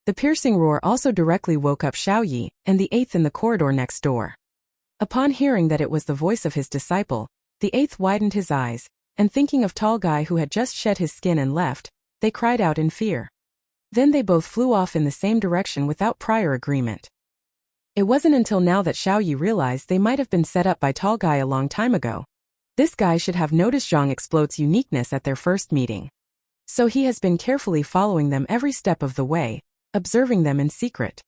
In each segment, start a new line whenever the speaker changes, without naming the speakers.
The piercing roar also directly woke up Xiaoyi and the eighth in the corridor next door. Upon hearing that it was the voice of his disciple, the eighth widened his eyes, and thinking of tall guy who had just shed his skin and left, they cried out in fear. Then they both flew off in the same direction without prior agreement. It wasn't until now that Xiaoyi realized they might have been set up by tall guy a long time ago. This guy should have noticed Zhang Explode's uniqueness at their first meeting. So he has been carefully following them every step of the way, observing them in secret.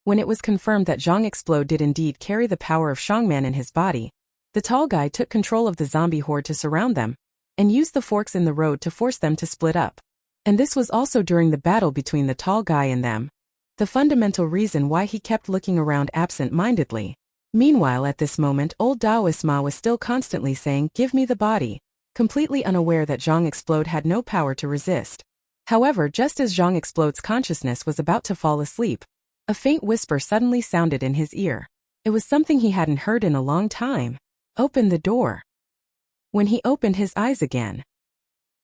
When it was confirmed that Zhang Explode did indeed carry the power of Shangman in his body, the tall guy took control of the zombie horde to surround them, and used the forks in the road to force them to split up. And this was also during the battle between the tall guy and them. The fundamental reason why he kept looking around absent-mindedly. Meanwhile, at this moment, old Taoist Ma was still constantly saying, "Give me the body," completely unaware that Zhang Explode had no power to resist. However, just as Zhang Explode's consciousness was about to fall asleep, a faint whisper suddenly sounded in his ear. It was something he hadn't heard in a long time. "Open the door." When he opened his eyes again,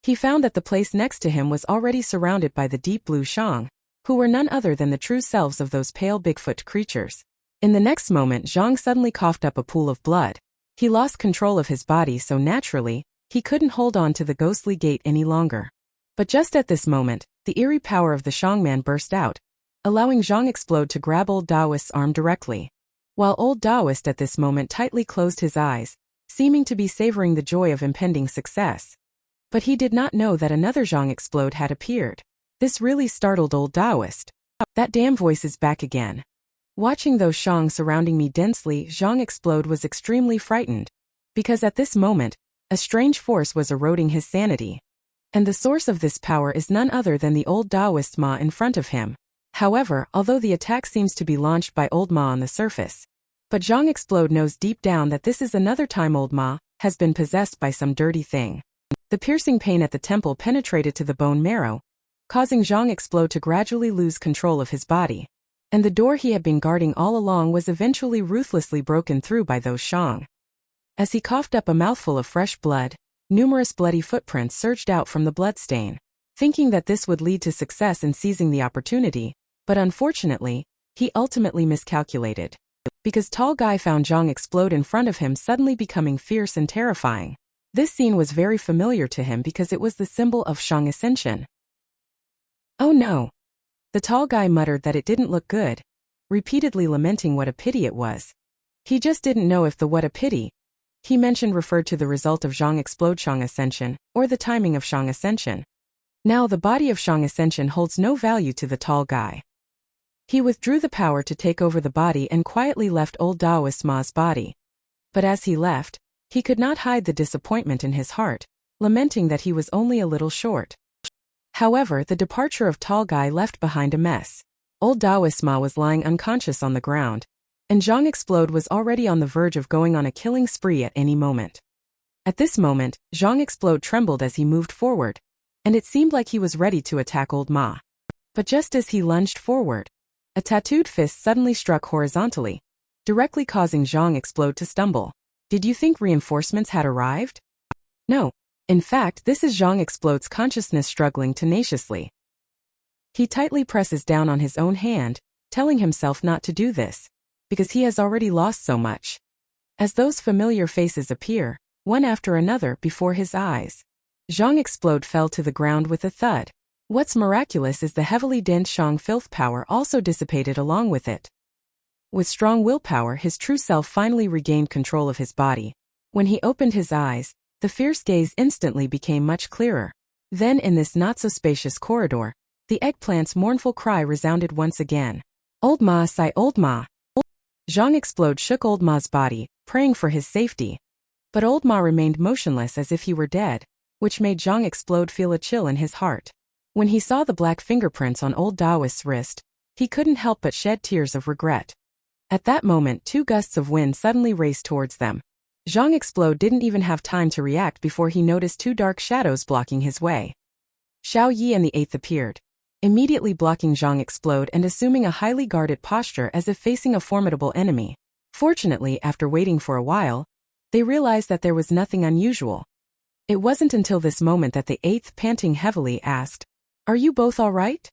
he found that the place next to him was already surrounded by the deep blue Shang, who were none other than the true selves of those pale Bigfoot creatures. In the next moment, Zhang suddenly coughed up a pool of blood. He lost control of his body, so naturally, he couldn't hold on to the ghostly gate any longer. But just at this moment, the eerie power of the Shangman burst out, allowing Zhang Explode to grab old Taoist's arm directly. While old Taoist at this moment tightly closed his eyes, seeming to be savoring the joy of impending success. But he did not know that another Zhang Explode had appeared. This really startled old Taoist. "That damn voice is back again." Watching those Shang surrounding me densely, Zhang Explode was extremely frightened, because at this moment, a strange force was eroding his sanity. And the source of this power is none other than the old Taoist Ma in front of him. However, although the attack seems to be launched by old Ma on the surface, but Zhang Explode knows deep down that this is another time old Ma has been possessed by some dirty thing. The piercing pain at the temple penetrated to the bone marrow, causing Zhang Explode to gradually lose control of his body. And the door he had been guarding all along was eventually ruthlessly broken through by those Shang. As he coughed up a mouthful of fresh blood, numerous bloody footprints surged out from the bloodstain. Thinking that this would lead to success in seizing the opportunity, but unfortunately, he ultimately miscalculated. Because tall guy found Zhang Explode in front of him suddenly becoming fierce and terrifying. This scene was very familiar to him because it was the symbol of Shang ascension. "Oh no." The tall guy muttered that it didn't look good, repeatedly lamenting what a pity it was. He just didn't know if the "what a pity" he mentioned referred to the result of Zhang Explode Shang ascension, or the timing of Shang ascension. Now the body of Shang ascension holds no value to the tall guy. He withdrew the power to take over the body and quietly left old Taoist Ma's body. But as he left, he could not hide the disappointment in his heart, lamenting that he was only a little short. However, the departure of tall guy left behind a mess. Old Taoist Ma was lying unconscious on the ground, and Zhang Explode was already on the verge of going on a killing spree at any moment. At this moment, Zhang Explode trembled as he moved forward, and it seemed like he was ready to attack old Ma. But just as he lunged forward, a tattooed fist suddenly struck horizontally, directly causing Zhang Explode to stumble. Did you think reinforcements had arrived? No. In fact, this is Zhang Explode's consciousness struggling tenaciously. He tightly presses down on his own hand, telling himself not to do this, because he has already lost so much. As those familiar faces appear, one after another before his eyes, Zhang Explode fell to the ground with a thud. What's miraculous is the heavily dense Shang filth power also dissipated along with it. With strong willpower, his true self finally regained control of his body. When he opened his eyes, the fierce gaze instantly became much clearer. Then in this not-so-spacious corridor, the eggplant's mournful cry resounded once again. "Old Ma, sigh old Ma." Zhang Explode shook old Ma's body, praying for his safety. But old Ma remained motionless as if he were dead, which made Zhang Explode feel a chill in his heart. When he saw the black fingerprints on old Taoist's wrist, he couldn't help but shed tears of regret. At that moment, two gusts of wind suddenly raced towards them. Zhang Explode didn't even have time to react before he noticed two dark shadows blocking his way. Xiaoyi and the eighth appeared, immediately blocking Zhang Explode and assuming a highly guarded posture as if facing a formidable enemy. Fortunately, after waiting for a while, they realized that there was nothing unusual. It wasn't until this moment that the eighth, panting heavily, asked, "Are you both all right?"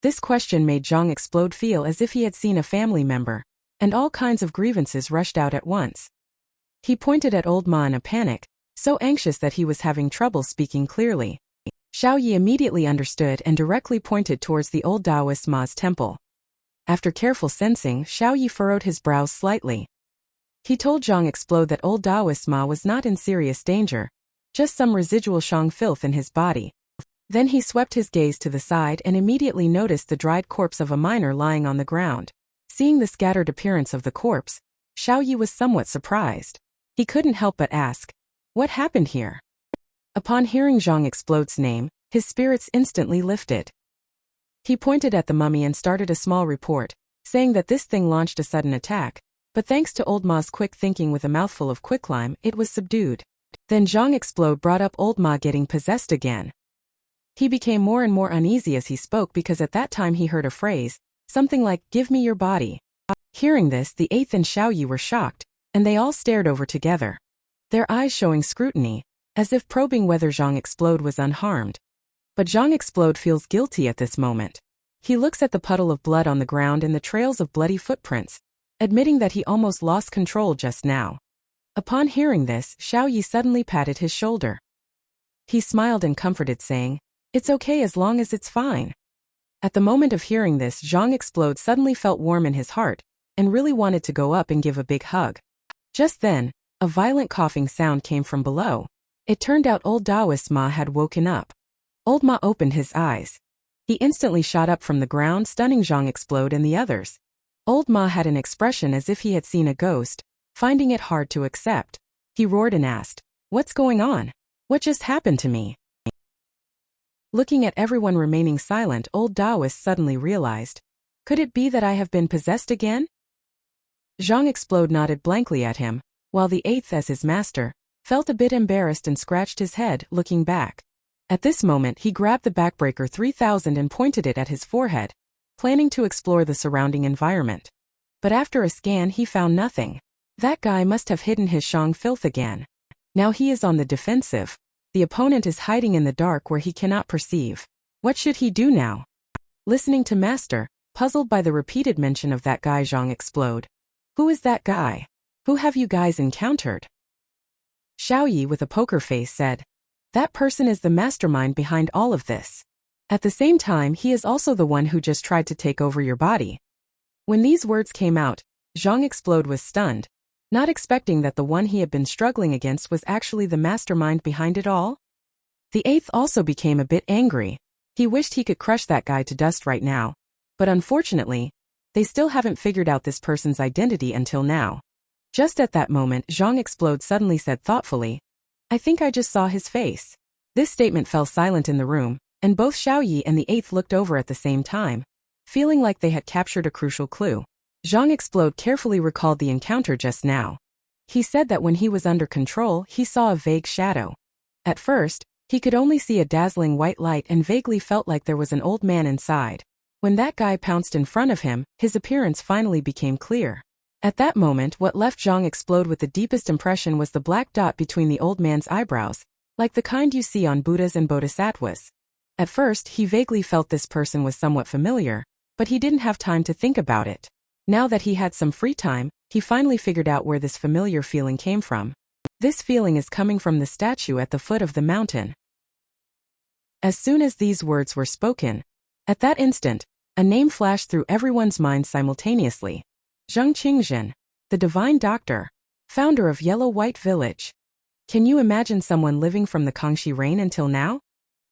This question made Zhang Explode feel as if he had seen a family member, and all kinds of grievances rushed out at once. He pointed at old Ma in a panic, so anxious that he was having trouble speaking clearly. Xiaoyi immediately understood and directly pointed towards the old Taoist Ma's temple. After careful sensing, Xiaoyi furrowed his brows slightly. He told Zhang Explode that old Taoist Ma was not in serious danger, just some residual Shang filth in his body. Then he swept his gaze to the side and immediately noticed the dried corpse of a miner lying on the ground. Seeing the scattered appearance of the corpse, Xiaoyi was somewhat surprised. He couldn't help but ask, "What happened here?" Upon hearing Zhang Explode's name, his spirits instantly lifted. He pointed at the mummy and started a small report, saying that this thing launched a sudden attack, but thanks to old Ma's quick thinking with a mouthful of quicklime, it was subdued. Then Zhang Explode brought up old Ma getting possessed again. He became more and more uneasy as he spoke because at that time he heard a phrase, something like, "Give me your body." Hearing this, the eighth and Xiaoyi were shocked, and they all stared over together, their eyes showing scrutiny, as if probing whether Zhang Explode was unharmed. But Zhang Explode feels guilty at this moment. He looks at the puddle of blood on the ground and the trails of bloody footprints, admitting that he almost lost control just now. Upon hearing this, Xiaoyi suddenly patted his shoulder. He smiled and comforted, saying, "It's okay as long as it's fine." At the moment of hearing this, Zhang Explode suddenly felt warm in his heart, and really wanted to go up and give a big hug. Just then, a violent coughing sound came from below. It turned out old Taoist Ma had woken up. Old Ma opened his eyes. He instantly shot up from the ground, stunning Zhang Explode and the others. Old Ma had an expression as if he had seen a ghost, finding it hard to accept. He roared and asked, "What's going on? What just happened to me?" Looking at everyone remaining silent, old Taoist suddenly realized, "Could it be that I have been possessed again?" Zhang Explode nodded blankly at him, while the eighth, as his master, felt a bit embarrassed and scratched his head, looking back. At this moment he grabbed the backbreaker 3000 and pointed it at his forehead, planning to explore the surrounding environment. But after a scan he found nothing. That guy must have hidden his Shang filth again. Now he is on the defensive. The opponent is hiding in the dark where he cannot perceive. What should he do now? Listening to Master, puzzled by the repeated mention of that guy Zhang Explode. Who is that guy? Who have you guys encountered? Xiaoyi with a poker face said, "That person is the mastermind behind all of this. At the same time, he is also the one who just tried to take over your body." When these words came out, Zhang Explode was stunned, not expecting that the one he had been struggling against was actually the mastermind behind it all. The eighth also became a bit angry. He wished he could crush that guy to dust right now, but unfortunately, they still haven't figured out this person's identity until now. Just at that moment, Zhang Explode suddenly said thoughtfully, "I think I just saw his face." This statement fell silent in the room, and both Xiaoyi and the eighth looked over at the same time, feeling like they had captured a crucial clue. Zhang Explode carefully recalled the encounter just now. He said that when he was under control, he saw a vague shadow. At first, he could only see a dazzling white light and vaguely felt like there was an old man inside. When that guy pounced in front of him, his appearance finally became clear. At that moment, what left Zhang Explode with the deepest impression was the black dot between the old man's eyebrows, like the kind you see on Buddhas and Bodhisattvas. At first, he vaguely felt this person was somewhat familiar, but he didn't have time to think about it. Now that he had some free time, he finally figured out where this familiar feeling came from. This feeling is coming from the statue at the foot of the mountain. As soon as these words were spoken, at that instant, a name flashed through everyone's mind simultaneously. Zhang Qingzhen, the Divine Doctor, founder of Yellow White Village. Can you imagine someone living from the Kangxi reign until now?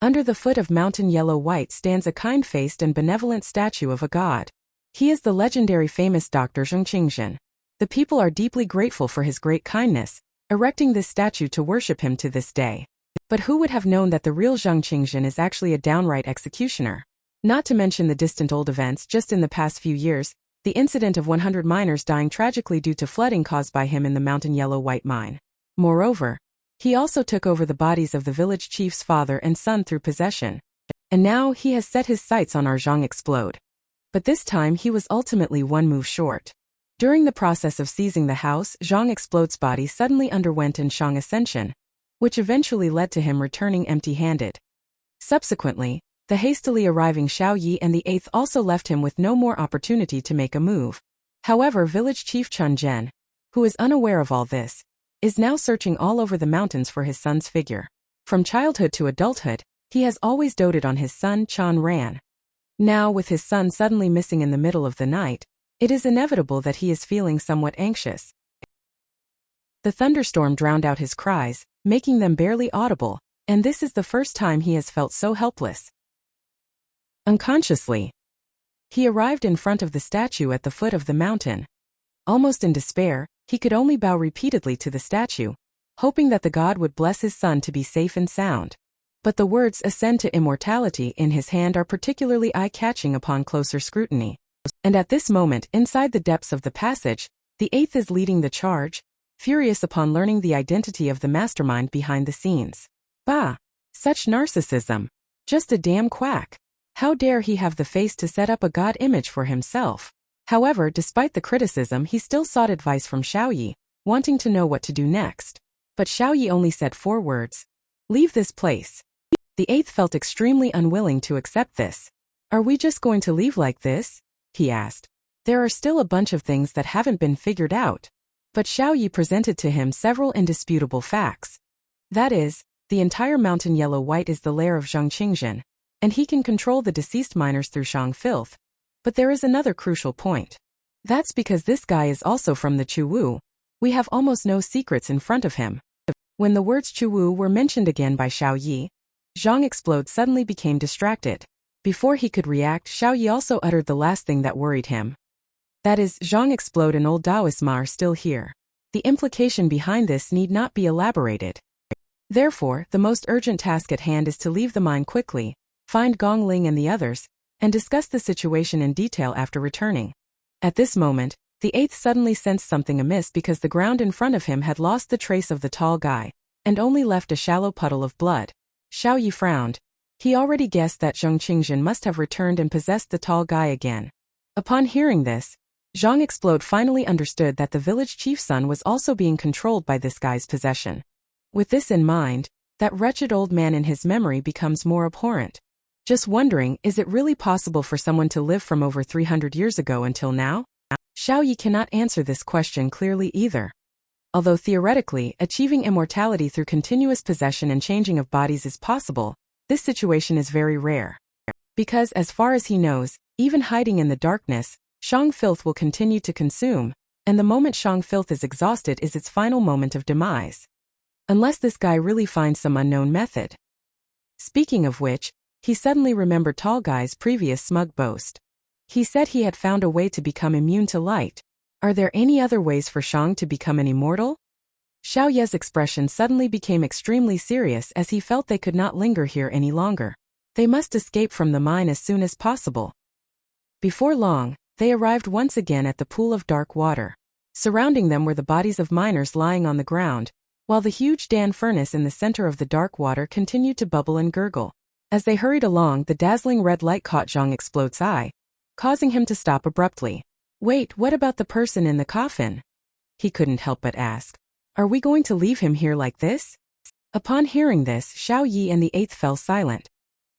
Under the foot of Mountain Yellow White stands a kind-faced and benevolent statue of a god. He is the legendary famous Dr. Zhang Qingzhen. The people are deeply grateful for his great kindness, erecting this statue to worship him to this day. But who would have known that the real Zhang Qingzhen is actually a downright executioner? Not to mention the distant old events just in the past few years, the incident of 100 miners dying tragically due to flooding caused by him in the Mountain Yellow White mine. Moreover, he also took over the bodies of the village chief's father and son through possession. And now he has set his sights on our Zhang Explode. But this time he was ultimately one move short. During the process of seizing the house, Zhang Explode's body suddenly underwent an Shang ascension, which eventually led to him returning empty-handed. Subsequently, The hastily arriving Xiao Yi and the eighth also left him with no more opportunity to make a move. However, village chief Chun Zhen, who is unaware of all this, is now searching all over the mountains for his son's figure. From childhood to adulthood, he has always doted on his son Chan Ran. Now, with his son suddenly missing in the middle of the night, it is inevitable that he is feeling somewhat anxious. The thunderstorm drowned out his cries, making them barely audible, and this is the first time he has felt so helpless. Unconsciously, he arrived in front of the statue at the foot of the mountain. Almost in despair, he could only bow repeatedly to the statue, hoping that the god would bless his son to be safe and sound. But the words "ascend to immortality" in his hand are particularly eye-catching upon closer scrutiny. And at this moment, inside the depths of the passage, the eighth is leading the charge, furious upon learning the identity of the mastermind behind the scenes. Bah! Such narcissism! Just a damn quack! How dare he have the face to set up a god image for himself? However, despite the criticism, he still sought advice from Xiao Yi, wanting to know what to do next. But Xiao Yi only said 4 words. Leave this place. The eighth felt extremely unwilling to accept this. Are we just going to leave like this? He asked. There are still a bunch of things that haven't been figured out. But Xiao Yi presented to him several indisputable facts. That is, the entire mountain yellow-white is the lair of Zhang Qingjin, and he can control the deceased miners through Shang filth. But there is another crucial point. That's because this guy is also from the Chu Wu. We have almost no secrets in front of him. When the words Chu Wu were mentioned again by Xiao Yi, Zhang Explode suddenly became distracted. Before he could react, Xiao Yi also uttered the last thing that worried him. That is, Zhang Explode and old Taoist Ma are still here. The implication behind this need not be elaborated. Therefore, the most urgent task at hand is to leave the mine quickly, find Gong Ling and the others, and discuss the situation in detail after returning. At this moment, the eighth suddenly sensed something amiss because the ground in front of him had lost the trace of the tall guy, and only left a shallow puddle of blood. Xiao Yi frowned. He already guessed that Zhang Qingjin must have returned and possessed the tall guy again. Upon hearing this, Zhang Explode finally understood that the village chief's son was also being controlled by this guy's possession. With this in mind, that wretched old man in his memory becomes more abhorrent. Just wondering, is it really possible for someone to live from over 300 years ago until now? Xiao Yi cannot answer this question clearly either. Although theoretically, achieving immortality through continuous possession and changing of bodies is possible, this situation is very rare. Because as far as he knows, even hiding in the darkness, Shang filth will continue to consume, and the moment Shang filth is exhausted is its final moment of demise. Unless this guy really finds some unknown method. Speaking of which, he suddenly remembered Tall Guy's previous smug boast. He said he had found a way to become immune to light. Are there any other ways for Shang to become an immortal? Xiao Ye's expression suddenly became extremely serious as he felt they could not linger here any longer. They must escape from the mine as soon as possible. Before long, they arrived once again at the pool of dark water. Surrounding them were the bodies of miners lying on the ground, while the huge Dan furnace in the center of the dark water continued to bubble and gurgle. As they hurried along, the dazzling red light caught Zhang Explode's eye, causing him to stop abruptly. Wait, what about the person in the coffin? He couldn't help but ask. Are we going to leave him here like this? Upon hearing this, Xiao Yi and the eighth fell silent.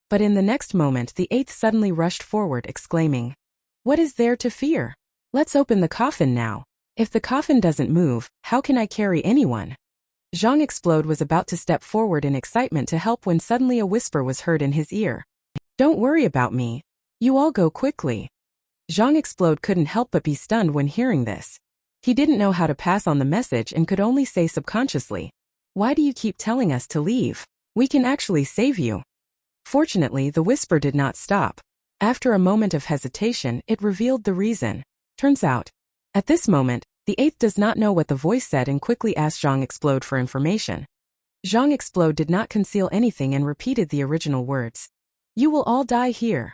But in the next moment the eighth suddenly rushed forward, exclaiming, "What is there to fear? Let's open the coffin now. If the coffin doesn't move, how can I carry anyone?" Zhang Explode was about to step forward in excitement to help when suddenly a whisper was heard in his ear. "Don't worry about me. You all go quickly." Zhang Explode couldn't help but be stunned when hearing this. He didn't know how to pass on the message and could only say subconsciously, "Why do you keep telling us to leave? We can actually save you." Fortunately, the whisper did not stop. After a moment of hesitation, it revealed the reason. Turns out, at this moment, the eighth does not know what the voice said and quickly asked Zhang Explode for information. Zhang Explode did not conceal anything and repeated the original words. "You will all die here."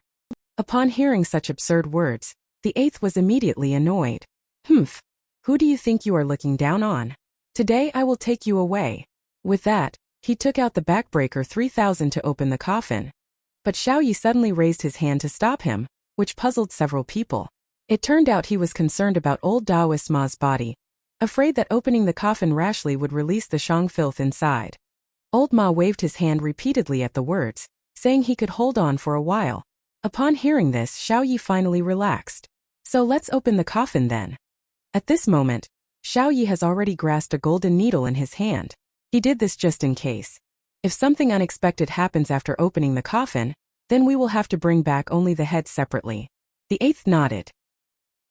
Upon hearing such absurd words, the eighth was immediately annoyed. "Humph! Who do you think you are looking down on? Today I will take you away." With that, he took out the backbreaker 3000 to open the coffin. But Xiao Yi suddenly raised his hand to stop him, which puzzled several people. It turned out he was concerned about old Taoist Ma's body, afraid that opening the coffin rashly would release the Shang filth inside. Old Ma waved his hand repeatedly at the words, saying he could hold on for a while. Upon hearing this, Xiao Yi finally relaxed. So let's open the coffin then. At this moment, Xiao Yi has already grasped a golden needle in his hand. He did this just in case. If something unexpected happens after opening the coffin, then we will have to bring back only the head separately. The eighth nodded.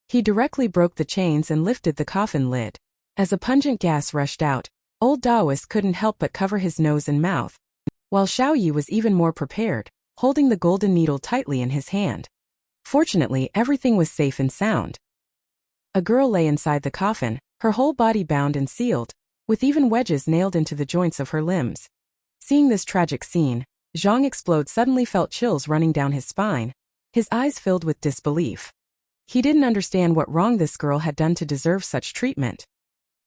He directly broke the chains and lifted the coffin lid. As a pungent gas rushed out, old Taoist couldn't help but cover his nose and mouth, while Xiao Yi was even more prepared, holding the golden needle tightly in his hand. Fortunately, everything was safe and sound. A girl lay inside the coffin, her whole body bound and sealed, with even wedges nailed into the joints of her limbs. Seeing this tragic scene, Zhang Explode suddenly felt chills running down his spine, his eyes filled with disbelief. He didn't understand what wrong this girl had done to deserve such treatment.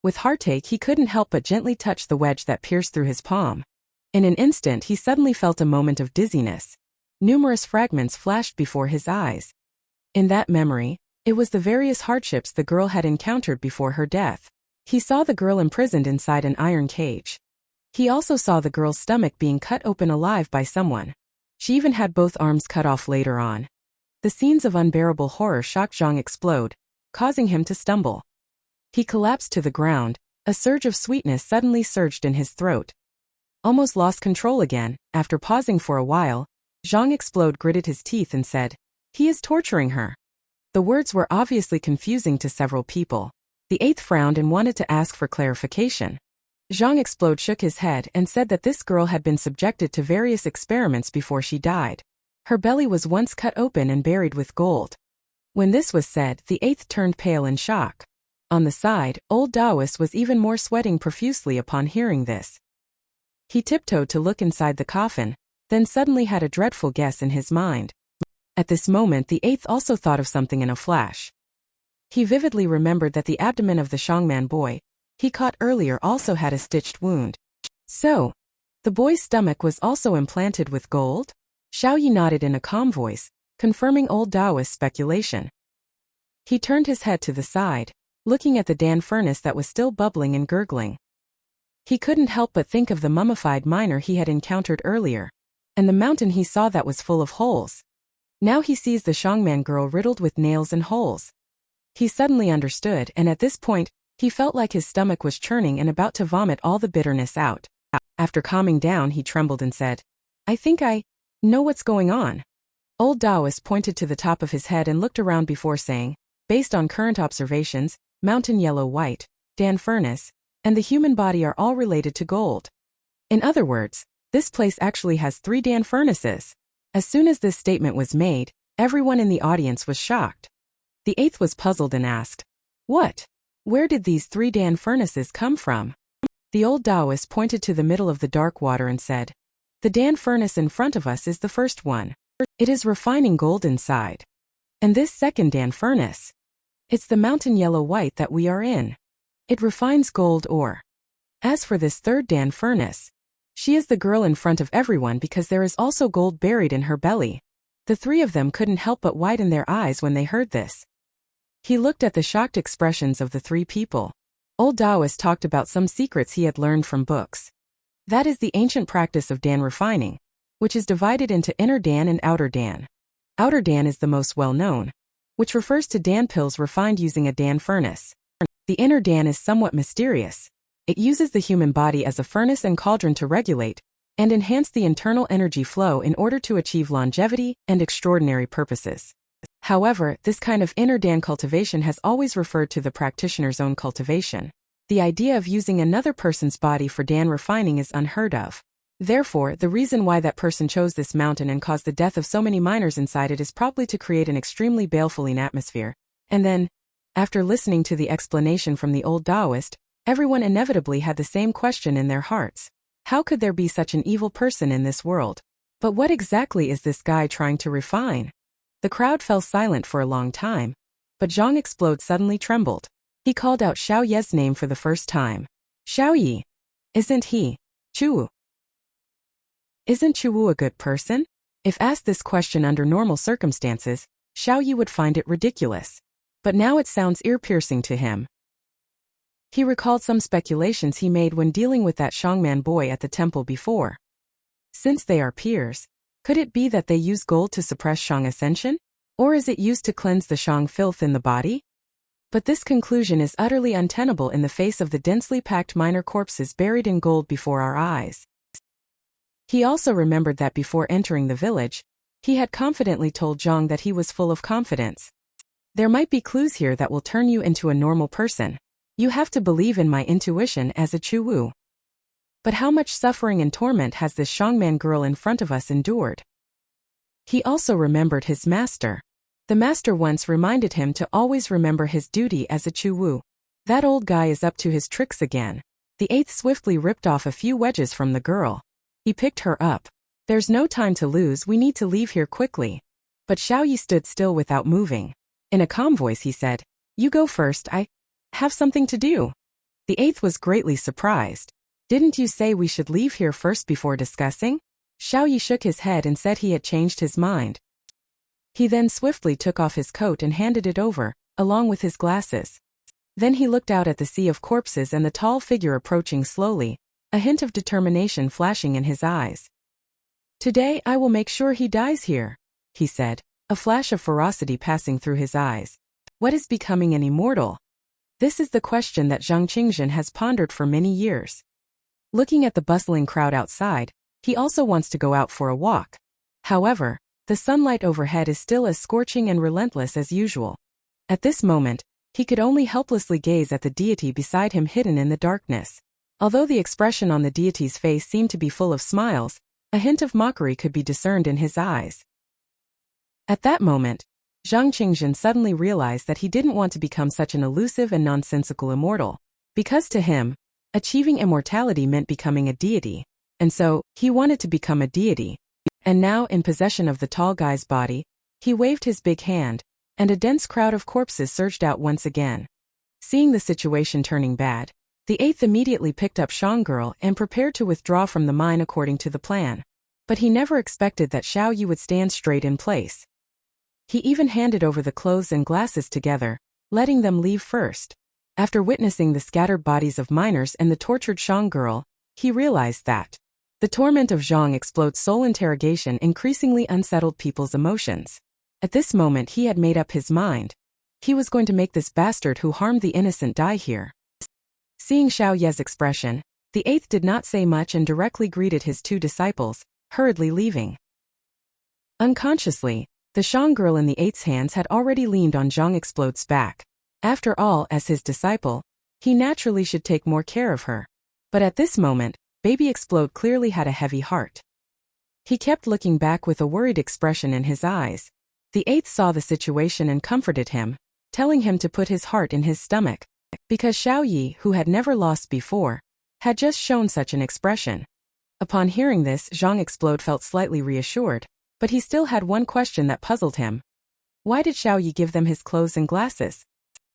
With heartache, he couldn't help but gently touch the wedge that pierced through his palm. In an instant, he suddenly felt a moment of dizziness. Numerous fragments flashed before his eyes. In that memory, it was the various hardships the girl had encountered before her death. He saw the girl imprisoned inside an iron cage. He also saw the girl's stomach being cut open alive by someone. She even had both arms cut off later on. The scenes of unbearable horror shocked Zhang Explode, causing him to stumble. He collapsed to the ground, a surge of sweetness suddenly surged in his throat. Almost lost control again, after pausing for a while, Zhang Explode gritted his teeth and said, "He is torturing her." The words were obviously confusing to several people. The eighth frowned and wanted to ask for clarification. Zhang Explode shook his head and said that this girl had been subjected to various experiments before she died. Her belly was once cut open and buried with gold. When this was said, the eighth turned pale in shock. On the side, old Taoist was even more sweating profusely upon hearing this. He tiptoed to look inside the coffin, then suddenly had a dreadful guess in his mind. At this moment, the eighth also thought of something in a flash. He vividly remembered that the abdomen of the Shangman boy he caught earlier also had a stitched wound. So, the boy's stomach was also implanted with gold? Xiao Yi nodded in a calm voice, confirming old Taoist's speculation. He turned his head to the side, looking at the Dan furnace that was still bubbling and gurgling. He couldn't help but think of the mummified miner he had encountered earlier, and the mountain he saw that was full of holes. Now he sees the Shangman girl riddled with nails and holes. He suddenly understood, and at this point, he felt like his stomach was churning and about to vomit all the bitterness out. After calming down, he trembled and said, "I think I know what's going on." Old Taoist pointed to the top of his head and looked around before saying, "Based on current observations, mountain yellow white, Dan furnace, and the human body are all related to gold. In other words, this place actually has 3 Dan furnaces." As soon as this statement was made, everyone in the audience was shocked. The eighth was puzzled and asked, "What? Where did these 3 Dan furnaces come from?" The old Taoist pointed to the middle of the dark water and said, "The Dan furnace in front of us is the first one. It is refining gold inside. And this second Dan furnace, it's the mountain yellow white that we are in. It refines gold ore. As for this third Dan furnace, she is the girl in front of everyone because there is also gold buried in her belly." The 3 of them couldn't help but widen their eyes when they heard this. He looked at the shocked expressions of the 3 people. Old Taoist talked about some secrets he had learned from books. That is the ancient practice of Dan refining, which is divided into inner Dan and outer Dan. Outer Dan is the most well-known, which refers to Dan pills refined using a Dan furnace. The inner Dan is somewhat mysterious. It uses the human body as a furnace and cauldron to regulate and enhance the internal energy flow in order to achieve longevity and extraordinary purposes. However, this kind of inner Dan cultivation has always referred to the practitioner's own cultivation. The idea of using another person's body for Dan refining is unheard of. Therefore, the reason why that person chose this mountain and caused the death of so many miners inside it is probably to create an extremely baleful atmosphere. And then, after listening to the explanation from the old Taoist, everyone inevitably had the same question in their hearts. How could there be such an evil person in this world? But what exactly is this guy trying to refine? The crowd fell silent for a long time, but Zhang Explode suddenly trembled. He called out Xiao Ye's name for the first time. "Xiao Yi. Isn't he Chu Wu? Isn't Chu Wu a good person?" If asked this question under normal circumstances, Xiao Yi would find it ridiculous. But now it sounds ear-piercing to him. He recalled some speculations he made when dealing with that Shangman boy at the temple before. Since they are peers, Could it be that they use gold to suppress Shang ascension? Or is it used to cleanse the Shang filth in the body? But this conclusion is utterly untenable in the face of the densely packed minor corpses buried in gold before our eyes. He also remembered that before entering the village, he had confidently told Zhang that he was full of confidence. There might be clues here that will turn you into a normal person. You have to believe in my intuition as a Chu Wu. But how much suffering and torment has this Shangman girl in front of us endured? He also remembered his master. The master once reminded him to always remember his duty as a Chu Wu. That old guy is up to his tricks again. The eighth swiftly ripped off a few wedges from the girl. He picked her up. There's no time to lose, we need to leave here quickly. But Xiaoyi stood still without moving. In a calm voice he said, "You go first, I have something to do." The eighth was greatly surprised. "Didn't you say we should leave here first before discussing?" Xiaoyi shook his head and said he had changed his mind. He then swiftly took off his coat and handed it over, along with his glasses. Then he looked out at the sea of corpses and the tall figure approaching slowly, a hint of determination flashing in his eyes. "Today I will make sure he dies here," he said, a flash of ferocity passing through his eyes. What is becoming an immortal? This is the question that Zhang Qingjin has pondered for many years. Looking at the bustling crowd outside, he also wants to go out for a walk. However, the sunlight overhead is still as scorching and relentless as usual. At this moment, he could only helplessly gaze at the deity beside him hidden in the darkness. Although the expression on the deity's face seemed to be full of smiles, a hint of mockery could be discerned in his eyes. At that moment, Zhang Qingjin suddenly realized that he didn't want to become such an elusive and nonsensical immortal, because to him, achieving immortality meant becoming a deity, and so, he wanted to become a deity. And now, in possession of the tall guy's body, he waved his big hand, and a dense crowd of corpses surged out once again. Seeing the situation turning bad, the eighth immediately picked up Shang girl and prepared to withdraw from the mine according to the plan. But he never expected that Xiaoyi would stand straight in place. He even handed over the clothes and glasses together, letting them leave first. After witnessing the scattered bodies of miners and the tortured Shang girl, he realized that the torment of Zhang Explode's soul interrogation increasingly unsettled people's emotions. At this moment he had made up his mind. He was going to make this bastard who harmed the innocent die here. Seeing Xiao Ye's expression, the eighth did not say much and directly greeted his two disciples, hurriedly leaving. Unconsciously, the Shang girl in the eighth's hands had already leaned on Zhang Explode's back. After all, as his disciple, he naturally should take more care of her. But at this moment, Baby Explode clearly had a heavy heart. He kept looking back with a worried expression in his eyes. The eighth saw the situation and comforted him, telling him to put his heart in his stomach. Because Xiaoyi, who had never lost before, had just shown such an expression. Upon hearing this, Zhang Explode felt slightly reassured, but he still had one question that puzzled him. Why did Xiaoyi give them his clothes and glasses?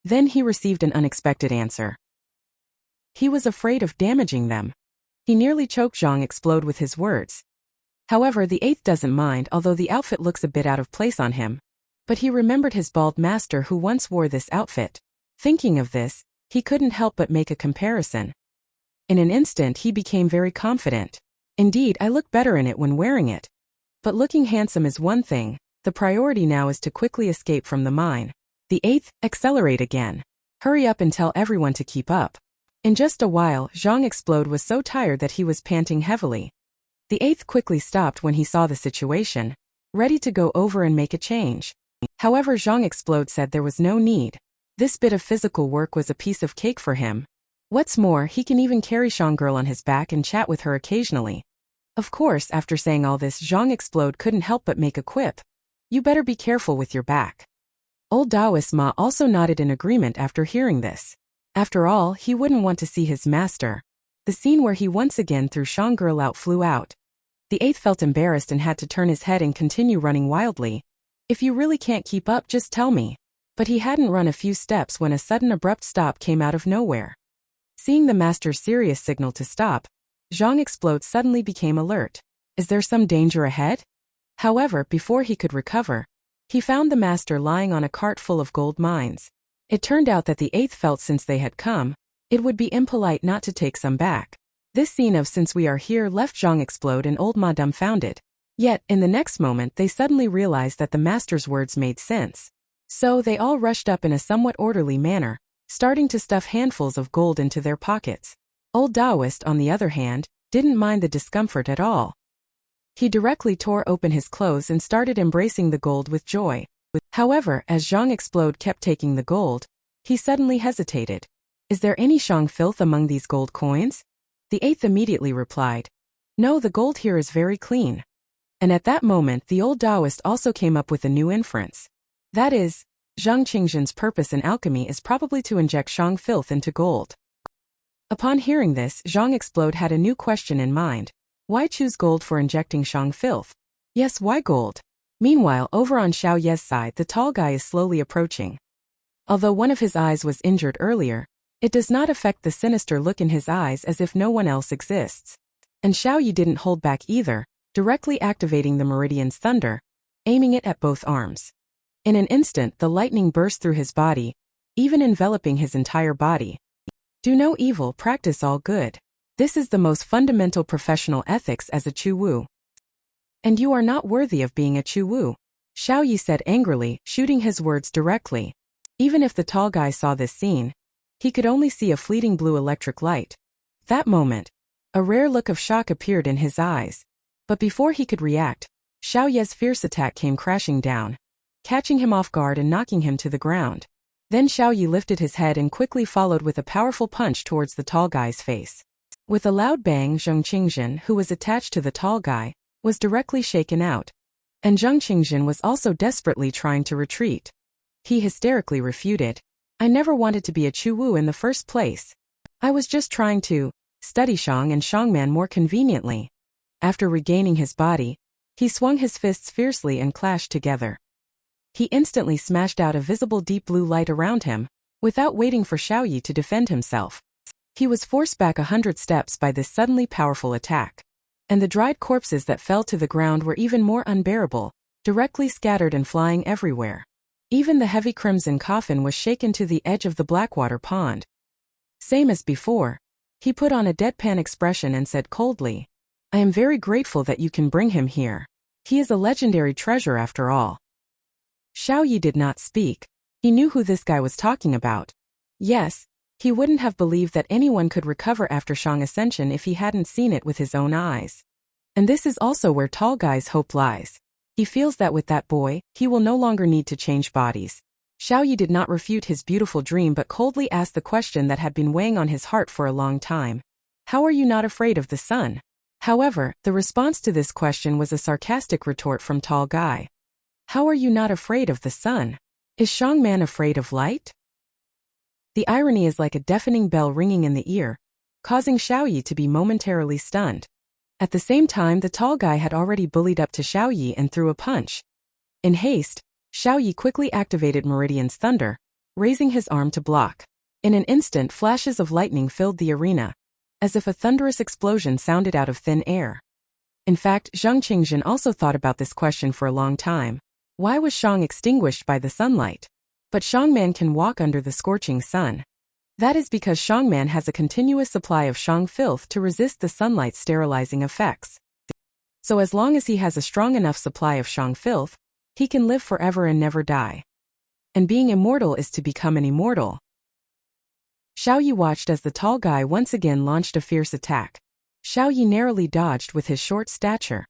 Then he received an unexpected answer. He was afraid of damaging them. He nearly choked Zhang Explode with his words. However, the eighth doesn't mind, although the outfit looks a bit out of place on him. But he remembered his bald master who once wore this outfit. Thinking of this, he couldn't help but make a comparison. In an instant he became very confident. Indeed, I look better in it when wearing it. But looking handsome is one thing, the priority now is to quickly escape from the mine. The eighth, accelerate again. Hurry up and tell everyone to keep up. In just a while, Zhang Explode was so tired that he was panting heavily. The eighth quickly stopped when he saw the situation, ready to go over and make a change. However, Zhang Explode said there was no need. This bit of physical work was a piece of cake for him. What's more, he can even carry Shang girl on his back and chat with her occasionally. Of course, after saying all this, Zhang Explode couldn't help but make a quip. You better be careful with your back. Old Taoist Ma also nodded in agreement after hearing this. After all, he wouldn't want to see his master. The scene where he once again threw Shang girl out flew out. The eighth felt embarrassed and had to turn his head and continue running wildly. If you really can't keep up, just tell me. But he hadn't run a few steps when a sudden abrupt stop came out of nowhere. Seeing the master's serious signal to stop, Zhang Explode suddenly became alert. Is there some danger ahead? However, before he could recover, he found the master lying on a cart full of gold mines. It turned out that the eighth felt since they had come, it would be impolite not to take some back. This scene of "since we are here" left Zhang Explode and old Ma dumbfounded. Yet, in the next moment they suddenly realized that the master's words made sense. So they all rushed up in a somewhat orderly manner, starting to stuff handfuls of gold into their pockets. Old Taoist, on the other hand, didn't mind the discomfort at all. He directly tore open his clothes and started embracing the gold with joy. However, as Zhang Explode kept taking the gold, he suddenly hesitated. Is there any Shang filth among these gold coins? The eighth immediately replied. No, the gold here is very clean. And at that moment the old Taoist also came up with a new inference. That is, Zhang Qingzhen's purpose in alchemy is probably to inject Shang filth into gold. Upon hearing this, Zhang Explode had a new question in mind. Why choose gold for injecting Shang filth? Yes, why gold? Meanwhile, over on Xiao Ye's side, the tall guy is slowly approaching. Although one of his eyes was injured earlier, it does not affect the sinister look in his eyes as if no one else exists. And Xiao Yi didn't hold back either, directly activating the Meridian's thunder, aiming it at both arms. In an instant, the lightning burst through his body, even enveloping his entire body. Do no evil, practice all good. This is the most fundamental professional ethics as a Chu Wu. And you are not worthy of being a Chu Wu, Xiao Yi said angrily, shooting his words directly. Even if the tall guy saw this scene, he could only see a fleeting blue electric light. That moment, a rare look of shock appeared in his eyes. But before he could react, Xiao Ye's fierce attack came crashing down, catching him off guard and knocking him to the ground. Then Xiao Yi lifted his head and quickly followed with a powerful punch towards the tall guy's face. With a loud bang, Zhang Qingzhen, who was attached to the tall guy, was directly shaken out. And Zhang Qingzhen was also desperately trying to retreat. He hysterically refuted. I never wanted to be a Chu Wu in the first place. I was just trying to study Shang and Shangman more conveniently. After regaining his body, he swung his fists fiercely and clashed together. He instantly smashed out a visible deep blue light around him, without waiting for Xiao Yi to defend himself. He was forced back 100 steps by this suddenly powerful attack. And the dried corpses that fell to the ground were even more unbearable, directly scattered and flying everywhere. Even the heavy crimson coffin was shaken to the edge of the Blackwater pond. Same as before, he put on a deadpan expression and said coldly, I am very grateful that you can bring him here. He is a legendary treasure after all. Xiao Yi did not speak. He knew who this guy was talking about. Yes, he wouldn't have believed that anyone could recover after Shang Ascension if he hadn't seen it with his own eyes. And this is also where Tall Guy's hope lies. He feels that with that boy, he will no longer need to change bodies. Xiao Yi did not refute his beautiful dream but coldly asked the question that had been weighing on his heart for a long time. How are you not afraid of the sun? However, the response to this question was a sarcastic retort from Tall Guy. How are you not afraid of the sun? Is Shangman afraid of light? The irony is like a deafening bell ringing in the ear, causing Xiao Yi to be momentarily stunned. At the same time, the tall guy had already bullied up to Xiao Yi and threw a punch. In haste, Xiao Yi quickly activated Meridian's thunder, raising his arm to block. In an instant, flashes of lightning filled the arena, as if a thunderous explosion sounded out of thin air. In fact, Zhang Qingzhen also thought about this question for a long time. Why was Shang extinguished by the sunlight? But Shangman can walk under the scorching sun. That is because Shangman has a continuous supply of Shang filth to resist the sunlight's sterilizing effects. So as long as he has a strong enough supply of Shang filth, he can live forever and never die. And being immortal is to become an immortal. Xiao Yi watched as the tall guy once again launched a fierce attack. Xiao Yi narrowly dodged with his short stature.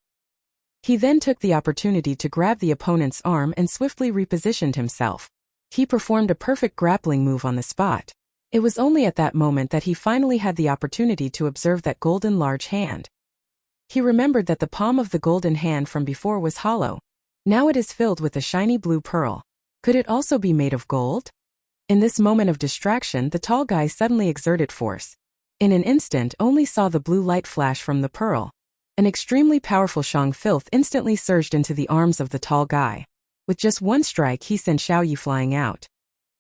He then took the opportunity to grab the opponent's arm and swiftly repositioned himself. He performed a perfect grappling move on the spot. It was only at that moment that he finally had the opportunity to observe that golden large hand. He remembered that the palm of the golden hand from before was hollow. Now it is filled with a shiny blue pearl. Could it also be made of gold? In this moment of distraction, the tall guy suddenly exerted force. In an instant, only saw the blue light flash from the pearl. An extremely powerful Shang filth instantly surged into the arms of the tall guy. With just one strike, he sent Xiao Yi flying out.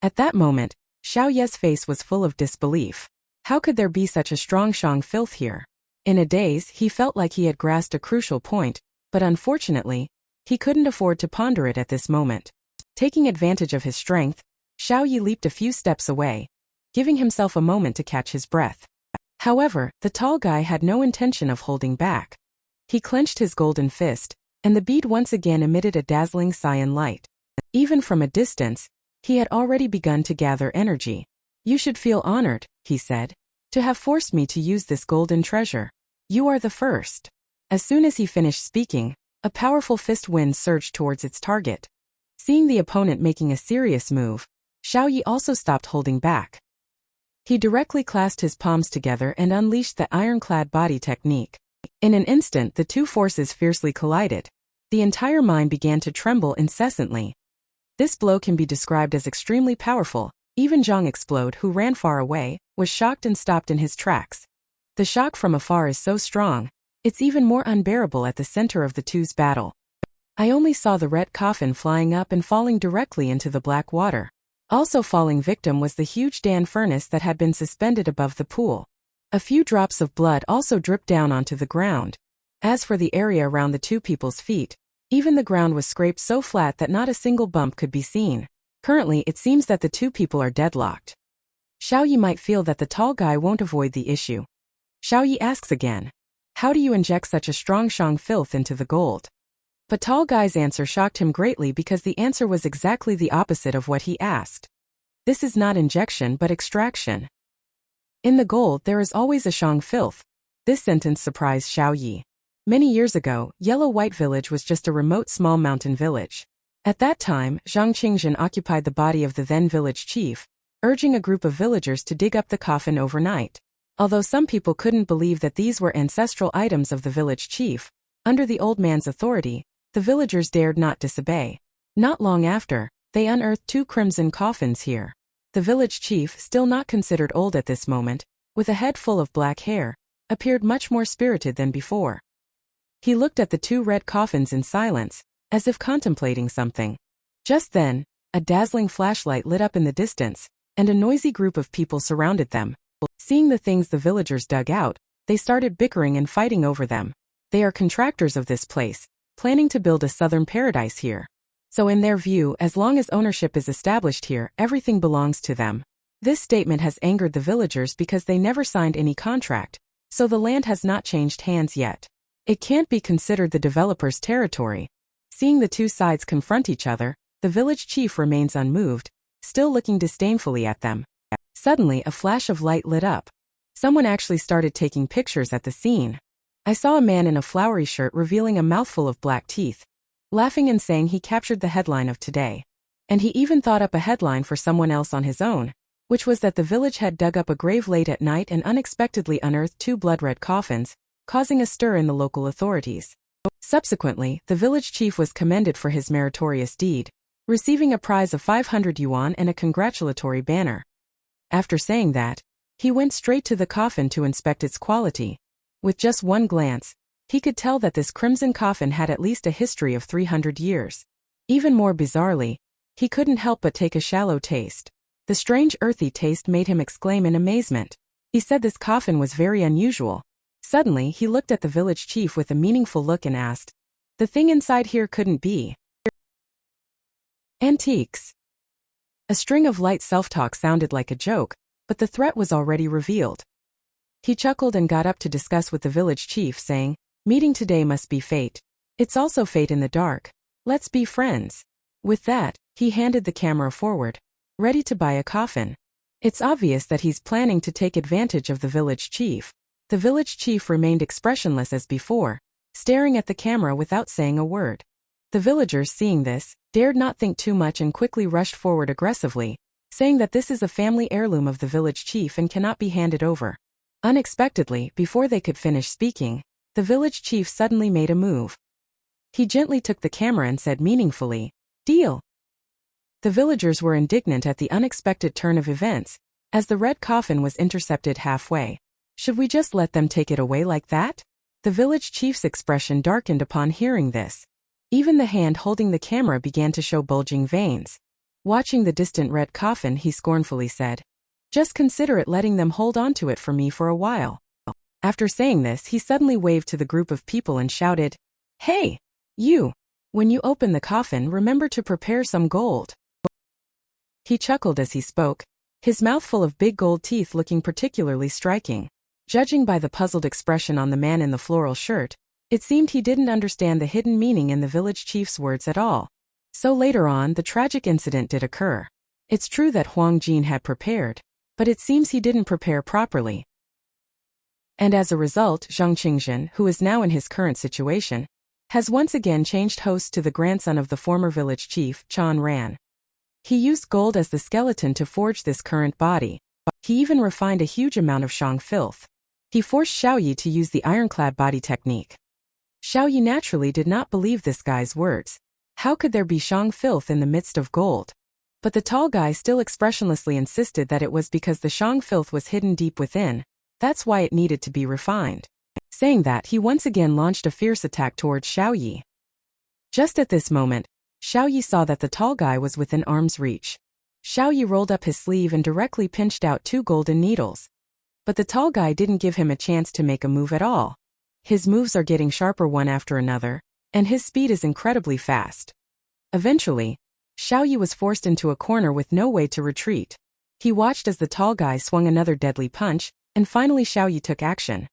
At that moment, Xiao Ye's face was full of disbelief. How could there be such a strong Shang filth here? In a daze, he felt like he had grasped a crucial point, but unfortunately, he couldn't afford to ponder it at this moment. Taking advantage of his strength, Xiao Yi leaped a few steps away, giving himself a moment to catch his breath. However, the tall guy had no intention of holding back. He clenched his golden fist, and the bead once again emitted a dazzling cyan light. Even from a distance, he had already begun to gather energy. "You should feel honored," he said, "to have forced me to use this golden treasure. You are the first." As soon as he finished speaking, a powerful fist wind surged towards its target. Seeing the opponent making a serious move, Xiaoyi also stopped holding back. He directly clasped his palms together and unleashed the ironclad body technique. In an instant, the two forces fiercely collided. The entire mind began to tremble incessantly. This blow can be described as extremely powerful. Even Zhang Explode, who ran far away, was shocked and stopped in his tracks. The shock from afar is so strong, it's even more unbearable at the center of the two's battle. I only saw the red coffin flying up and falling directly into the black water. Also falling victim was the huge Dan furnace that had been suspended above the pool. A few drops of blood also dripped down onto the ground. As for the area around the two people's feet, even the ground was scraped so flat that not a single bump could be seen. Currently, it seems that the two people are deadlocked. Xiaoyi might feel that the tall guy won't avoid the issue. Xiaoyi asks again, "How do you inject such a strong Shang filth into the gold?" But tall guy's answer shocked him greatly because the answer was exactly the opposite of what he asked. "This is not injection but extraction. In the gold there is always a Shang filth." This sentence surprised Xiaoyi. Many years ago, Yellow White Village was just a remote small mountain village. At that time, Zhang Qingzhen occupied the body of the then village chief, urging a group of villagers to dig up the coffin overnight. Although some people couldn't believe that these were ancestral items of the village chief, under the old man's authority, the villagers dared not disobey. Not long after, they unearthed 2 crimson coffins here. The village chief, still not considered old at this moment, with a head full of black hair, appeared much more spirited than before. He looked at the 2 red coffins in silence, as if contemplating something. Just then, a dazzling flashlight lit up in the distance, and a noisy group of people surrounded them. Seeing the things the villagers dug out, they started bickering and fighting over them. They are contractors of this place, planning to build a southern paradise here. So in their view, as long as ownership is established here, everything belongs to them. This statement has angered the villagers because they never signed any contract, so the land has not changed hands yet. It can't be considered the developer's territory. Seeing the two sides confront each other, the village chief remains unmoved, still looking disdainfully at them. Suddenly, a flash of light lit up. Someone actually started taking pictures at the scene. I saw a man in a flowery shirt revealing a mouthful of black teeth, laughing and saying he captured the headline of today. And he even thought up a headline for someone else on his own, which was that the village had dug up a grave late at night and unexpectedly unearthed 2 blood-red coffins, causing a stir in the local authorities. Subsequently, the village chief was commended for his meritorious deed, receiving a prize of 500 yuan and a congratulatory banner. After saying that, he went straight to the coffin to inspect its quality. With just one glance, he could tell that this crimson coffin had at least a history of 300 years. Even more bizarrely, he couldn't help but take a shallow taste. The strange earthy taste made him exclaim in amazement. He said this coffin was very unusual. Suddenly, he looked at the village chief with a meaningful look and asked, "The thing inside here couldn't be antiques?" A string of light self-talk sounded like a joke, but the threat was already revealed. He chuckled and got up to discuss with the village chief, saying, "Meeting today must be fate. It's also fate in the dark. Let's be friends." With that, he handed the camera forward, ready to buy a coffin. It's obvious that he's planning to take advantage of the village chief. The village chief remained expressionless as before, staring at the camera without saying a word. The villagers, seeing this, dared not think too much and quickly rushed forward aggressively, saying that this is a family heirloom of the village chief and cannot be handed over. Unexpectedly, before they could finish speaking, the village chief suddenly made a move. He gently took the camera and said meaningfully, "Deal." The villagers were indignant at the unexpected turn of events, as the red coffin was intercepted halfway. Should we just let them take it away like that? The village chief's expression darkened upon hearing this. Even the hand holding the camera began to show bulging veins. Watching the distant red coffin, he scornfully said, "Just consider it letting them hold on to it for me for a while." After saying this, he suddenly waved to the group of people and shouted, "Hey, you! When you open the coffin, remember to prepare some gold." He chuckled as he spoke, his mouth full of big gold teeth looking particularly striking. Judging by the puzzled expression on the man in the floral shirt, It seemed he didn't understand the hidden meaning in the village chief's words at all. So later on, the tragic incident did occur. It's true that Huang Jin had prepared, but it seems he didn't prepare properly. And as a result, Zhang Qingzhen, who is now in his current situation, has once again changed host to the grandson of the former village chief, Chan Ran. He used gold as the skeleton to forge this current body. He even refined a huge amount of Shang filth. He forced Xiaoyi to use the ironclad body technique. Xiaoyi naturally did not believe this guy's words. How could there be Shang filth in the midst of gold? But the tall guy still expressionlessly insisted that it was because the Shang filth was hidden deep within. That's why it needed to be refined. Saying that, he once again launched a fierce attack towards Xiaoyi. Just at this moment, Xiaoyi saw that the tall guy was within arm's reach. Xiaoyi rolled up his sleeve and directly pinched out 2 golden needles. But the tall guy didn't give him a chance to make a move at all. His moves are getting sharper one after another, and his speed is incredibly fast. Eventually, Xiaoyi was forced into a corner with no way to retreat. He watched as the tall guy swung another deadly punch, and finally Xiaoyi took action.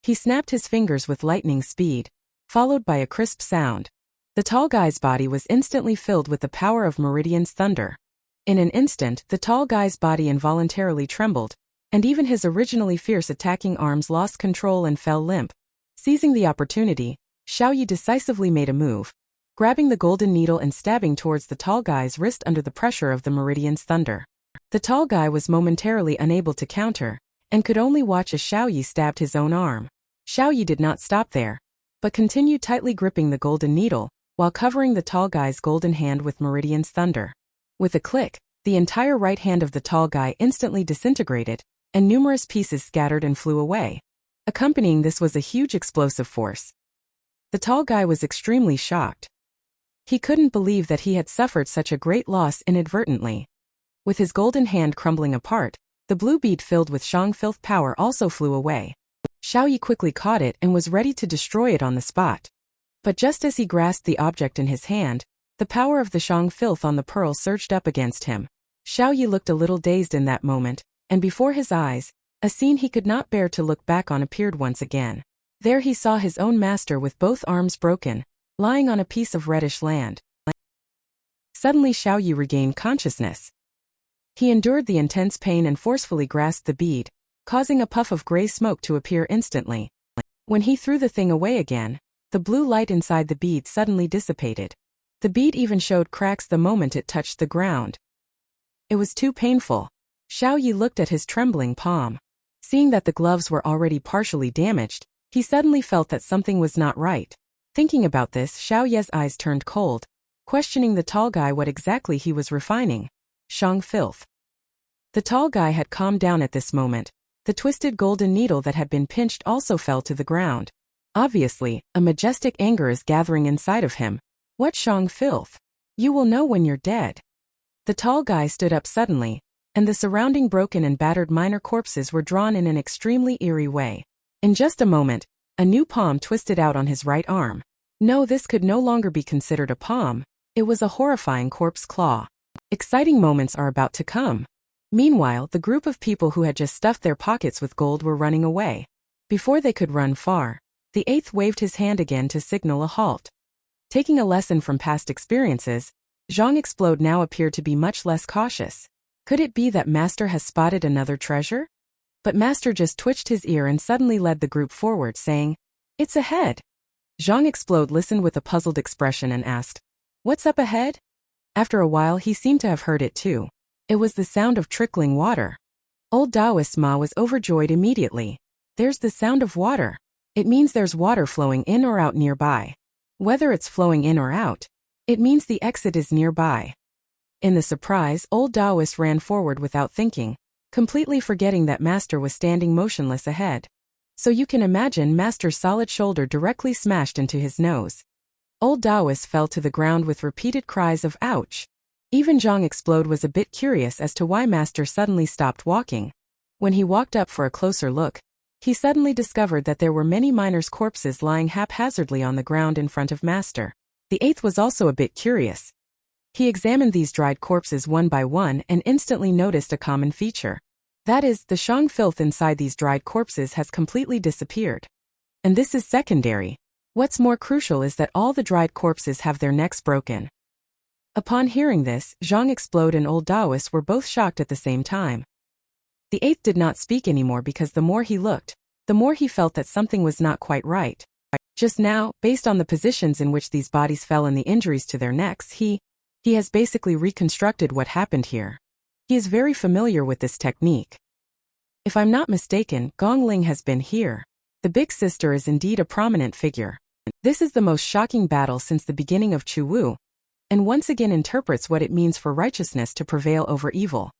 He snapped his fingers with lightning speed, followed by a crisp sound. The tall guy's body was instantly filled with the power of Meridian's thunder. In an instant, the tall guy's body involuntarily trembled, and even his originally fierce attacking arms lost control and fell limp. Seizing the opportunity, Xiaoyi decisively made a move, grabbing the golden needle and stabbing towards the tall guy's wrist under the pressure of the Meridian's thunder. The tall guy was momentarily unable to counter, and could only watch as Xiaoyi stabbed his own arm. Xiaoyi did not stop there, but continued tightly gripping the golden needle, while covering the tall guy's golden hand with Meridian's thunder. With a click, the entire right hand of the tall guy instantly disintegrated, and numerous pieces scattered and flew away. Accompanying this was a huge explosive force. The tall guy was extremely shocked. He couldn't believe that he had suffered such a great loss inadvertently. With his golden hand crumbling apart, the blue bead filled with Shang filth power also flew away. Xiaoyi quickly caught it and was ready to destroy it on the spot. But just as he grasped the object in his hand, the power of the Shang filth on the pearl surged up against him. Xiaoyi looked a little dazed in that moment, and before his eyes, a scene he could not bear to look back on appeared once again. There he saw his own master with both arms broken, lying on a piece of reddish land. Suddenly Xiaoyi regained consciousness. He endured the intense pain and forcefully grasped the bead, causing a puff of gray smoke to appear instantly. When he threw the thing away again, the blue light inside the bead suddenly dissipated. The bead even showed cracks the moment it touched the ground. It was too painful. Xiaoyi looked at his trembling palm. Seeing that the gloves were already partially damaged, he suddenly felt that something was not right. Thinking about this, Xiaoyi's eyes turned cold, questioning the tall guy what exactly he was refining. Shang filth. The tall guy had calmed down at this moment. The twisted golden needle that had been pinched also fell to the ground. Obviously, a majestic anger is gathering inside of him. What Shang filth? You will know when you're dead. The tall guy stood up suddenly, and the surrounding broken and battered minor corpses were drawn in an extremely eerie way. In just a moment, a new palm twisted out on his right arm. No, this could no longer be considered a palm. It was a horrifying corpse claw. Exciting moments are about to come. Meanwhile, the group of people who had just stuffed their pockets with gold were running away. Before they could run far, the eighth waved his hand again to signal a halt. Taking a lesson from past experiences, Zhang Explode now appeared to be much less cautious. Could it be that Master has spotted another treasure? But Master just twitched his ear and suddenly led the group forward, saying, "It's ahead." Zhang Explode listened with a puzzled expression and asked, "What's up ahead?" After a while he seemed to have heard it too. It was the sound of trickling water. Old Taoist Ma was overjoyed immediately. There's the sound of water. It means there's water flowing in or out nearby. Whether it's flowing in or out, it means the exit is nearby. In the surprise, old Taoist ran forward without thinking, completely forgetting that Master was standing motionless ahead. So you can imagine Master's solid shoulder directly smashed into his nose. Old Taoist fell to the ground with repeated cries of ouch. Even Zhang Explode was a bit curious as to why Master suddenly stopped walking. When he walked up for a closer look, he suddenly discovered that there were many miners' corpses lying haphazardly on the ground in front of Master. The eighth was also a bit curious. He examined these dried corpses one by one and instantly noticed a common feature. That is, the Shang filth inside these dried corpses has completely disappeared. And this is secondary. What's more crucial is that all the dried corpses have their necks broken. Upon hearing this, Zhang Explode and old Taoist were both shocked at the same time. The eighth did not speak anymore because the more he looked, the more he felt that something was not quite right. Just now, based on the positions in which these bodies fell and the injuries to their necks, he has basically reconstructed what happened here. He is very familiar with this technique. If I'm not mistaken, Gong Ling has been here. The big sister is indeed a prominent figure. This is the most shocking battle since the beginning of Chu Wu, and once again interprets what it means for righteousness to prevail over evil.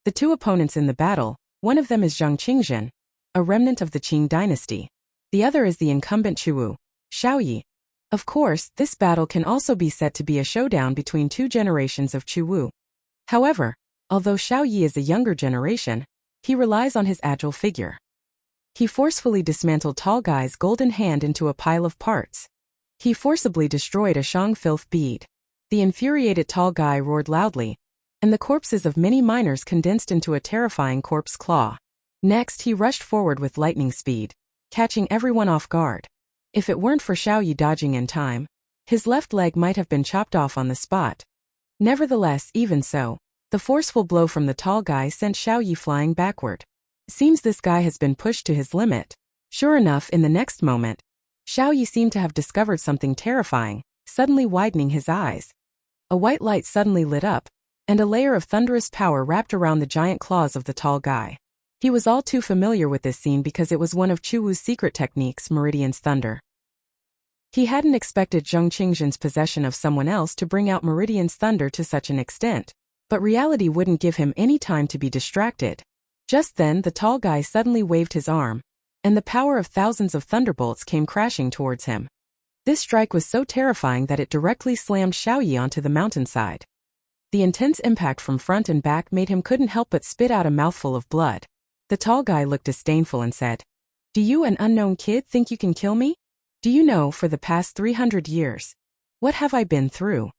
The two opponents in the battle, one of them is Zhang Qingzhen, a remnant of the Qing dynasty. The other is the incumbent Chu Wu, Xiaoyi. Of course, this battle can also be said to be a showdown between two generations of Chu Wu. However, although Xiaoyi is a younger generation, he relies on his agile figure. He forcefully dismantled Tall Guy's golden hand into a pile of parts. He forcibly destroyed a Shang filth bead. The infuriated Tall Guy roared loudly, and the corpses of many miners condensed into a terrifying corpse claw. Next, he rushed forward with lightning speed, catching everyone off guard. If it weren't for Xiaoyi dodging in time, his left leg might have been chopped off on the spot. Nevertheless, even so, the forceful blow from the Tall Guy sent Xiaoyi flying backward. Seems this guy has been pushed to his limit. Sure enough, in the next moment, Xiaoyi seemed to have discovered something terrifying, suddenly widening his eyes. A white light suddenly lit up, and a layer of thunderous power wrapped around the giant claws of the Tall Guy. He was all too familiar with this scene because it was one of Chu Wu's secret techniques, Meridian's Thunder. He hadn't expected Zhang Qingzhen's possession of someone else to bring out Meridian's Thunder to such an extent, but reality wouldn't give him any time to be distracted. Just then, the Tall Guy suddenly waved his arm, and the power of thousands of thunderbolts came crashing towards him. This strike was so terrifying that it directly slammed Xiaoyi onto the mountainside. The intense impact from front and back made him couldn't help but spit out a mouthful of blood. The Tall Guy looked disdainful and said, "Do you, an unknown kid, think you can kill me? Do you know, for the past 300 years, what have I been through?"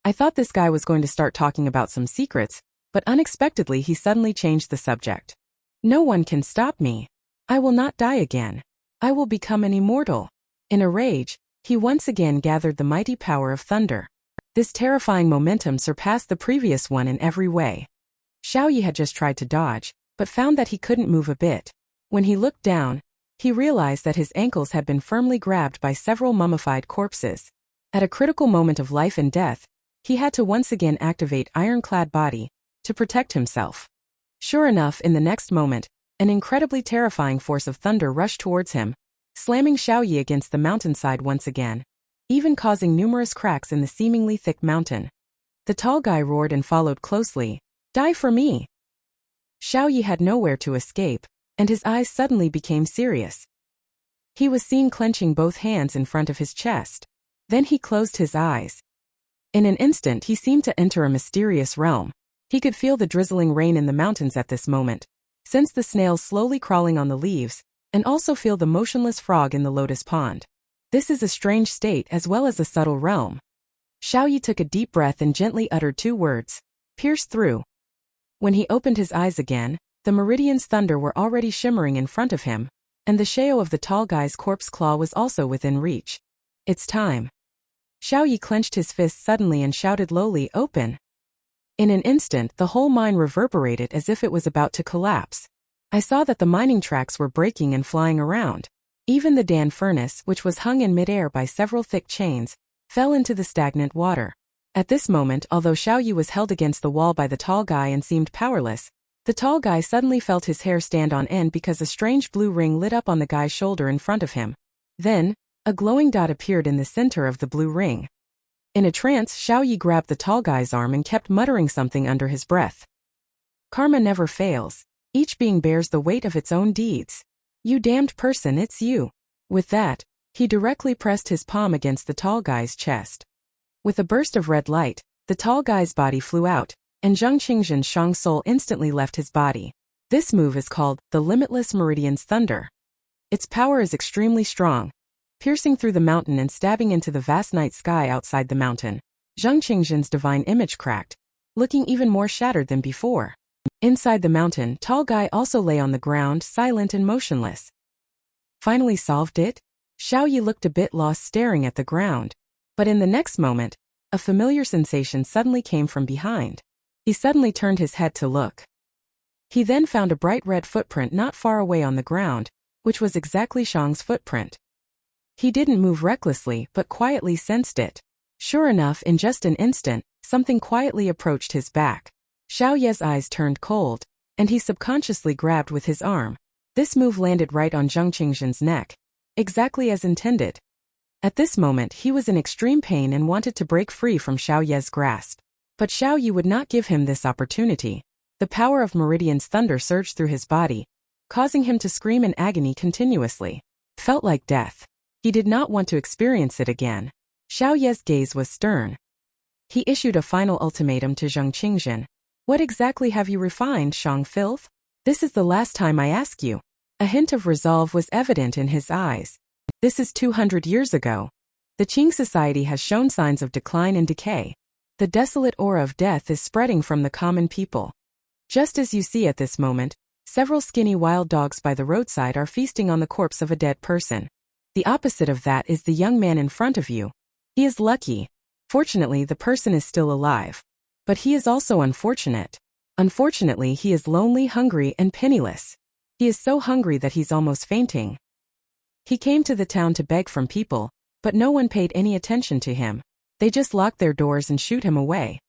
I thought this guy was going to start talking about some secrets, but unexpectedly he suddenly changed the subject. "No one can stop me. I will not die again. I will become an immortal." In a rage, he once again gathered the mighty power of thunder. This terrifying momentum surpassed the previous one in every way. Xiaoyi had just tried to dodge, but found that he couldn't move a bit. When he looked down, he realized that his ankles had been firmly grabbed by several mummified corpses. At a critical moment of life and death, he had to once again activate ironclad body to protect himself. Sure enough, in the next moment, an incredibly terrifying force of thunder rushed towards him, slamming Xiaoyi against the mountainside once again, even causing numerous cracks in the seemingly thick mountain. The Tall Guy roared and followed closely, "Die for me!" Xiaoyi had nowhere to escape, and his eyes suddenly became serious. He was seen clenching both hands in front of his chest. Then he closed his eyes. In an instant he seemed to enter a mysterious realm. He could feel the drizzling rain in the mountains at this moment, sense the snails slowly crawling on the leaves, and also feel the motionless frog in the lotus pond. This is a strange state as well as a subtle realm. Xiaoyi took a deep breath and gently uttered two words, "Pierce through." When he opened his eyes again, the Meridian's Thunder were already shimmering in front of him, and the Shao of the Tall Guy's corpse claw was also within reach. "It's time." Xiaoyi clenched his fist suddenly and shouted lowly, "Open." In an instant, the whole mine reverberated as if it was about to collapse. I saw that the mining tracks were breaking and flying around. Even the Dan furnace, which was hung in midair by several thick chains, fell into the stagnant water. At this moment, although Xiaoyi was held against the wall by the Tall Guy and seemed powerless, the Tall Guy suddenly felt his hair stand on end because a strange blue ring lit up on the guy's shoulder in front of him. Then, a glowing dot appeared in the center of the blue ring. In a trance, Xiaoyi grabbed the Tall Guy's arm and kept muttering something under his breath. "Karma never fails. Each being bears the weight of its own deeds. You damned person, it's you." With that, he directly pressed his palm against the Tall Guy's chest. With a burst of red light, the Tall Guy's body flew out, and Zhang Qingzhen's Shang soul instantly left his body. This move is called the Limitless Meridian's Thunder. Its power is extremely strong, piercing through the mountain and stabbing into the vast night sky outside the mountain. Zhang Qingzhen's divine image cracked, looking even more shattered than before. Inside the mountain, Tall Guy also lay on the ground, silent and motionless. "Finally solved it?" Xiaoyi looked a bit lost staring at the ground. But in the next moment, a familiar sensation suddenly came from behind. He suddenly turned his head to look. He then found a bright red footprint not far away on the ground, which was exactly Shang's footprint. He didn't move recklessly but quietly sensed it. Sure enough, in just an instant, something quietly approached his back. Xiaoye's eyes turned cold, and he subconsciously grabbed with his arm. This move landed right on Zhang Qingzhen's neck, exactly as intended. At this moment he was in extreme pain and wanted to break free from Xiaoye's grasp. But Xiaoyi would not give him this opportunity. The power of Meridian's thunder surged through his body, causing him to scream in agony continuously. Felt like death. He did not want to experience it again. Xiaoye's gaze was stern. He issued a final ultimatum to Zhang Qingzhen. What exactly have you refined, Shang filth? This is the last time I ask you. A hint of resolve was evident in his eyes. This is 200 years ago. The Qing society has shown signs of decline and decay. The desolate aura of death is spreading from the common people. Just as you see at this moment, several skinny wild dogs by the roadside are feasting on the corpse of a dead person. The opposite of that is the young man in front of you. He is lucky. Fortunately, the person is still alive. But he is also unfortunate. Unfortunately, he is lonely, hungry, and penniless. He is so hungry that he's almost fainting. He came to the town to beg from people, but no one paid any attention to him. They just lock their doors and shoot him away.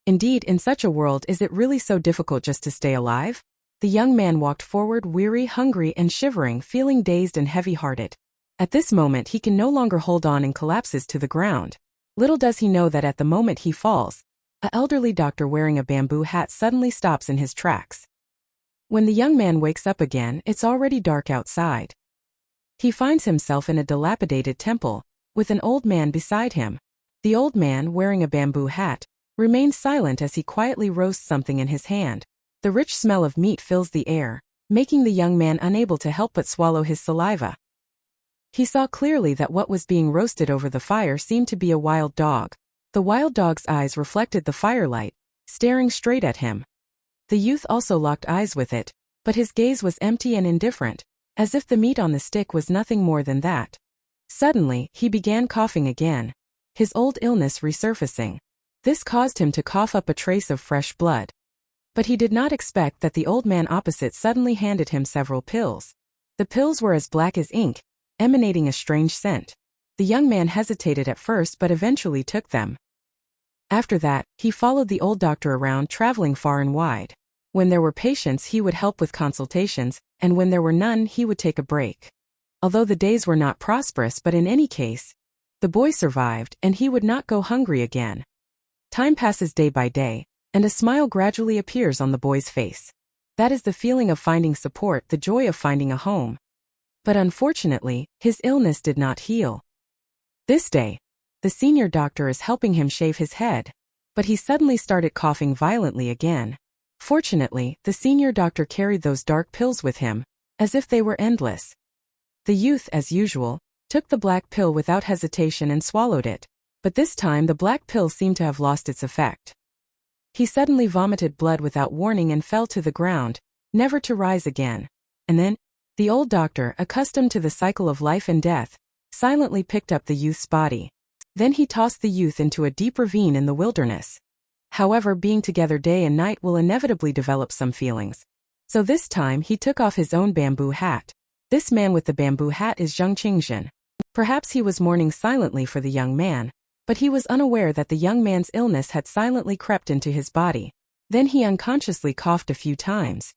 Indeed, in such a world, is it really so difficult just to stay alive? The young man walked forward, weary, hungry, and shivering, feeling dazed and heavy-hearted. At this moment he can no longer hold on and collapses to the ground. Little does he know that at the moment he falls, an elderly doctor wearing a bamboo hat suddenly stops in his tracks. When the young man wakes up again, it's already dark outside. He finds himself in a dilapidated temple, with an old man beside him. The old man, wearing a bamboo hat, remains silent as he quietly roasts something in his hand. The rich smell of meat fills the air, making the young man unable to help but swallow his saliva. He saw clearly that what was being roasted over the fire seemed to be a wild dog. The wild dog's eyes reflected the firelight, staring straight at him. The youth also locked eyes with it, but his gaze was empty and indifferent, as if the meat on the stick was nothing more than that. Suddenly, he began coughing again, his old illness resurfacing. This caused him to cough up a trace of fresh blood. But he did not expect that the old man opposite suddenly handed him several pills. The pills were as black as ink, emanating a strange scent. The young man hesitated at first but eventually took them. After that, he followed the old doctor around, traveling far and wide. When there were patients he would help with consultations, and when there were none he would take a break. Although the days were not prosperous, but in any case, the boy survived and he would not go hungry again. Time passes day by day, and a smile gradually appears on the boy's face. That is the feeling of finding support, the joy of finding a home. But unfortunately, his illness did not heal. This day, the senior doctor is helping him shave his head, but he suddenly started coughing violently again. Fortunately, the senior doctor carried those dark pills with him, as if they were endless. The youth, as usual, took the black pill without hesitation and swallowed it, but this time the black pill seemed to have lost its effect. He suddenly vomited blood without warning and fell to the ground, never to rise again. And then, the old doctor, accustomed to the cycle of life and death, silently picked up the youth's body. Then he tossed the youth into a deep ravine in the wilderness. However, being together day and night will inevitably develop some feelings. So this time he took off his own bamboo hat. This man with the bamboo hat is Zhang Qingzhen. Perhaps he was mourning silently for the young man, but he was unaware that the young man's illness had silently crept into his body. Then he unconsciously coughed a few times.